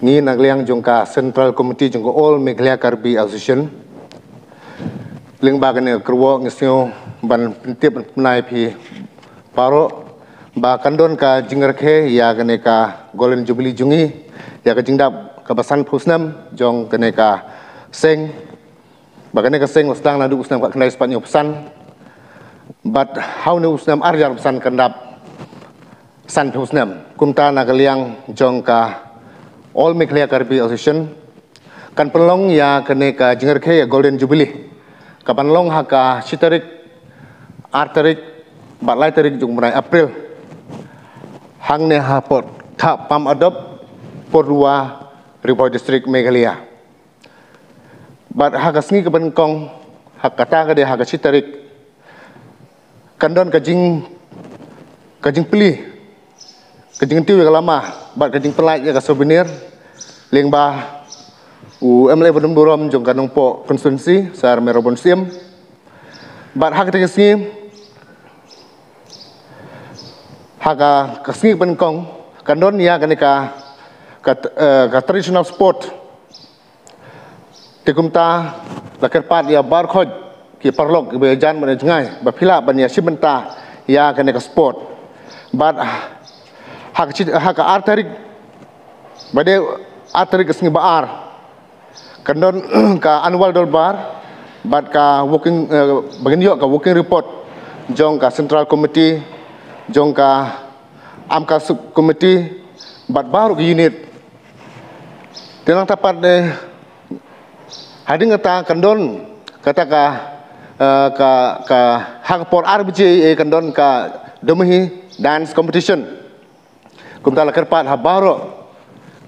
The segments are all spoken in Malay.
Ngi nagliang jongka Central Committee jongka All Meghalaya Karbi Association. Ling bagane kerwo ngisnyo ban pentip penai pi paro ba kandon ka jingerkhe ya gane ka Golden Jubilee jungi ya ka jingdap ka basan phusnam jong gane ka seng bagane ka seng usdang nadu usnam ka knai spatnyo pesan but how ne usnam arjar pesan kandap san phusnam kumta nagaliang jong ka All Meghalaya Karbi Association kan penlong ya kene ka jingerkhe ya Golden Jubilee kapan long haka sitarik artarik batlai tarik jung mulai April hang ne hapot ta pam adop porua Ripoh District Meghalaya bat haka sngi kapan kong haka ta ka de haka sitarik kandon kajing peli kajing tiu ya lama bat kajing pelai ya ka souvenir lengba MLA Bandung Burom jong kanong po konstituensi sar Merobon Siem bat hak tegesni haka kasni penkong kandon ya kanika ka traditional sport tekumta lakerpat ya barkhoj ki parlok ki bejan menengai bapila ban ya sibenta ya kanika sport bat haka artarik bade artarik kasni baar kandon ka annual dolbar bat ka working bagin yo ka working report jong ka Central Committee jong ka amka sub committee bat baru ke unit tenang tapat de hading kata kandon kata ka hak por RBJ kandon ka domihi dance competition kumta la kerpat ha baru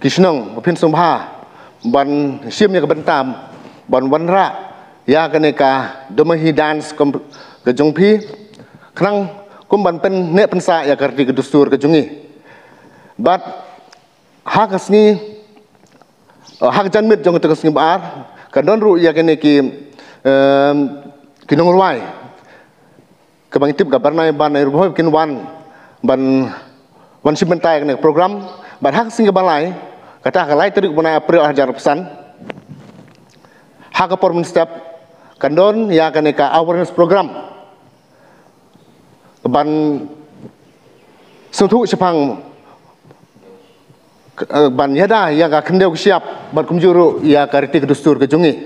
kisnong pin sumha ban sim ya kebentam ban wanra ya kaneka domahi dance ke jongpi krang kum ban pen ne pensa ya karti ke dustur ke jungi bat hak asni hak janmit jong tegas ni bar kadon ru ya kaneki kinong ruai ke bangitip ga barnai ban ai ruhoi kin ban simentai kanek program bat hak sing ke balai kata kalai terik bunai April ajar pesan hak performance step kandon ya kaneka awareness program ban sutu sepang ban yada ya ka kendeu siap ban kumjuru ya kariti kedustur kejungi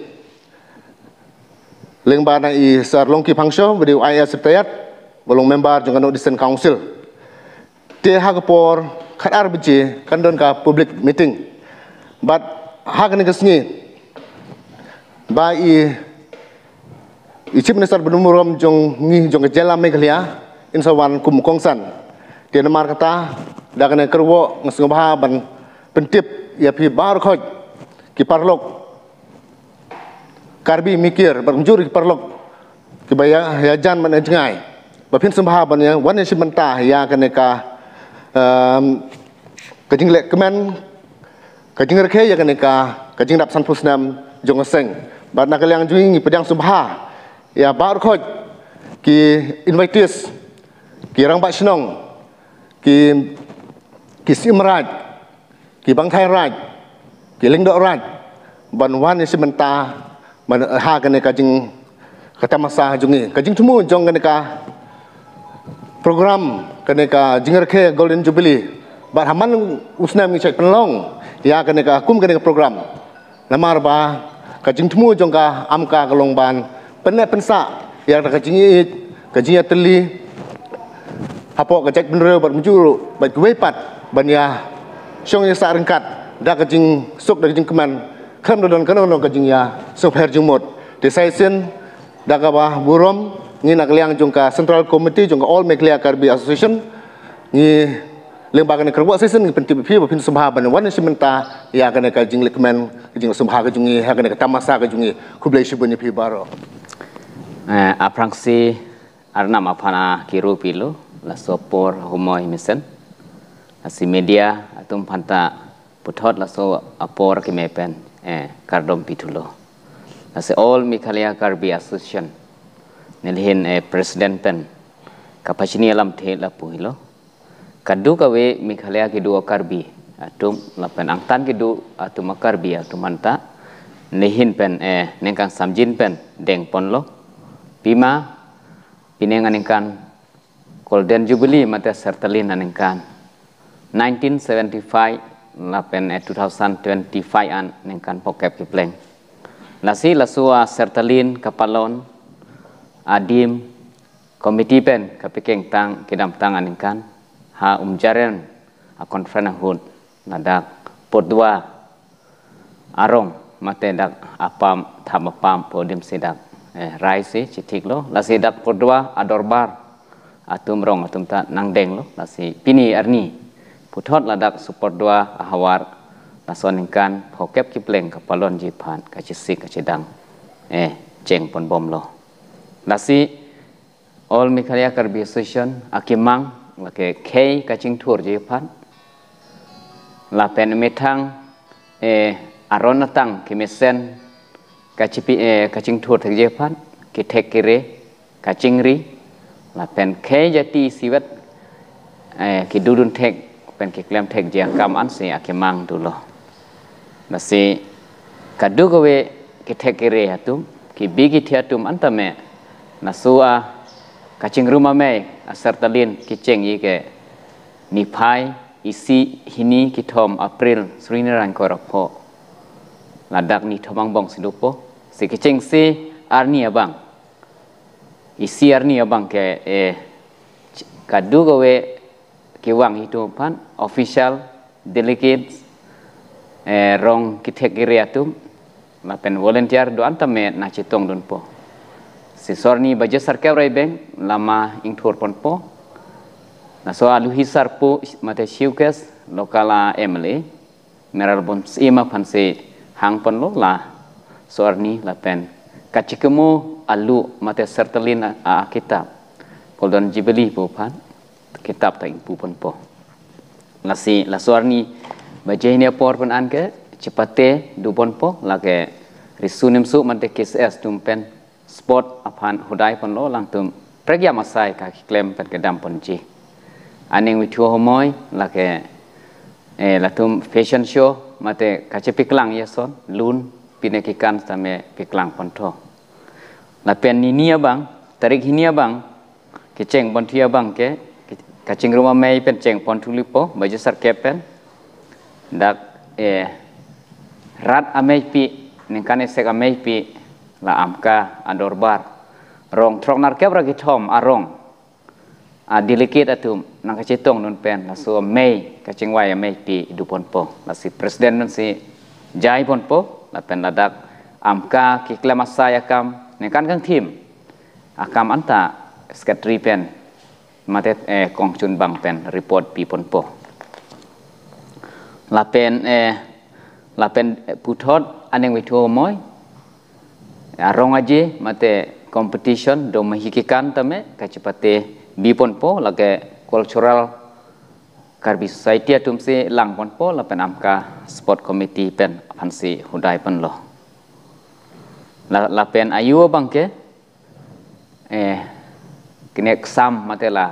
leng bana I sar longki pangso bedi IS setayat bolong member jong Disen Council te hak por kat RBJ kandon ka public meeting but hak ni kesni ba Chief Minister Bandung Burom jong ngi jong kejala Meghalaya insawan kum kongsan dia namar kata da kena kerwo ngesngobha ban pentip ya pi bar khoj ki parlok karbi mikir berjur ki parlok ki baya ya jan man jengai ba pin sembha ban ya wan ya simenta ya kena ka kajing lek kemen kajing rekhe ya kaneka kajing dap san pusnam jong seng bat nakaliang juing pedang subha ya bar khoj ki invites ki rang ba snong ki simraj ki bangthai raj ki lingdo raj ban wan ya simenta man ha kaneka jing katamasa jungi kajing tumu jong kaneka program kaneka jingerkhe Golden Jubilee bat haman usnam ngi cek penlong ya kaneka kum kaneka program lamar ba kajing temu jongka amka kalongban penne pensa ya kajing teli hapo kajek benre bat menjuru bat kuwepat ban ya syong ya sarengkat da kajing suk da kajing keman kham don kanono kajing ya super jumut decision da ka ba burom ngi nakliang jongka Central Committee jongka All Meghalaya Karbi Association ngi lembaga kerwa season penting pi pin sumha ban wan simenta ya kana ka jing lekmen jing sumha ka jungi ha kana ka tamasa ka jungi kublai shibuni pi baro aprangsi arna mapana kiru pilo la sopor humoi misen asi media atum panta puthot la so apor ki mepen kardom pitulo asi All Meghalaya Karbi Association nilhin president pen kapachini alam the la puhilo kadu kawe Meghalaya ki dua Karbi atum la pen angtan kidu atum makarbi atum manta nehin pen nengkan samjin pen deng ponlo pima pinengan nengkan golden jubilee mate sertalin nengkan 1975 la pen 2025 an nengkan pokep kipleng nasi lasua sertalin kapalon adim komiti pen kapikeng tang kidam tangan nengkan ha umjaren a konferensi hud nadak podua arong mate dak apam thamapam podim sidak raisi citik lo lasi dak podua adorbar atum rong atum ta nangdeng lo lasi pini arni puthot ladak support dua ahawar lasoningkan phokep kipleng kapalon jipan kacisik kacidang ceng pon bom lo lasi all Meghalaya Karbi Association akimang lake kei kacing tur jipan la pen metang aron natang kimesen kacipi kacing tur terjepan kitek kire kacingri la pen kei jati siwet kidudun tek pen kiklem tek jiakam ansi akimang dulu nasi kadu gawe kitek kire atum kibigi tiatum antame nasua kacing rumah me asertalin kiceng yike nipai isi hini kitom April srinaran korakpo ladak ni thomang bong sidupo si kiceng si arni abang isi arni abang ke kadu gawe kiwang itu pan official delegates rong kitek giriatum lapen volunteer do antame na citong dunpo si sorni baje sarkew beng lama ingthur ponpo na so alu hisar po mate siukes lokala emle meral bon sima phanse hang pon lo la sorni la pen kachikemu alu mate sertalin a kitab golden jubilee po phan kitab ta ing pu pon po lasi la sorni baje ni por pon an ke cepate du pon po la ke risunim su mate KSS tumpen sport apan hudai pon lo lang tum pregya masai ka klem pen kedam pon ji aning witu homoy lake latum fashion show mate kache piklang yeson lun pinekikan same piklang ponto la pen ninia bang tarik hinia bang keceng pontia bang ke kacing rumah mei pen ceng pontulipo baju sarkepen dak rat amei pi ningkane sek amei pi la amka adorbar rong trok narkep ragi thom arong delegate atum nang kacitong nun pen la so mei kacing wai mei pi du ponpo la si presiden nun si jai ponpo la pen ladak amka kiklama saya kam ningkan kang tim akam anta sekretari pen mate kong chun bang pen report pi ponpo la pen puthot aneng witu moy arong aje mate competition do mahikikan tame kacipate bipon po lage cultural Karbi society atum si lang pon po la pen amka sport committee pen phansi hudai pen lo la pen ayu bangke kine exam matela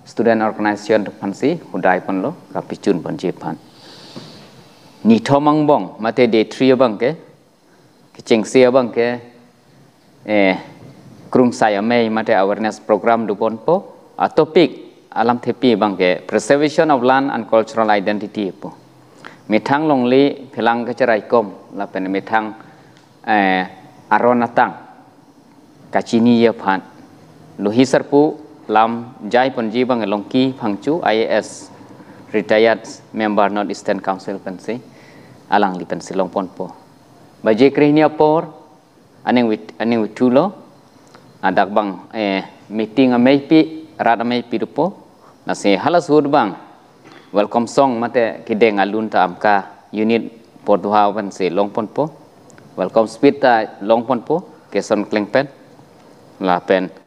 student organization phansi hudai pen lo kapichun pon jipan ni thomang bong mate day 3 bangke kiceng sia bangke krung saya mei mate awareness program du pon po topic alam tepi bangke preservation of land and cultural identity po mithang longli philang kacharai kom la pen mithang aronatang kachini ye phan luhi sarpu lam jai ponji bang longki phangchu IAS retired member North Eastern Council pensi alang li pensi long pon po baje krihnia por aneng witulo adak bang meeting amei pi rat amei pi dupo nasi halas hud bang welcome song mate kideng alun ta amka unit podwa wan se long pon po welcome speed ta long pon po keson klengpen la pen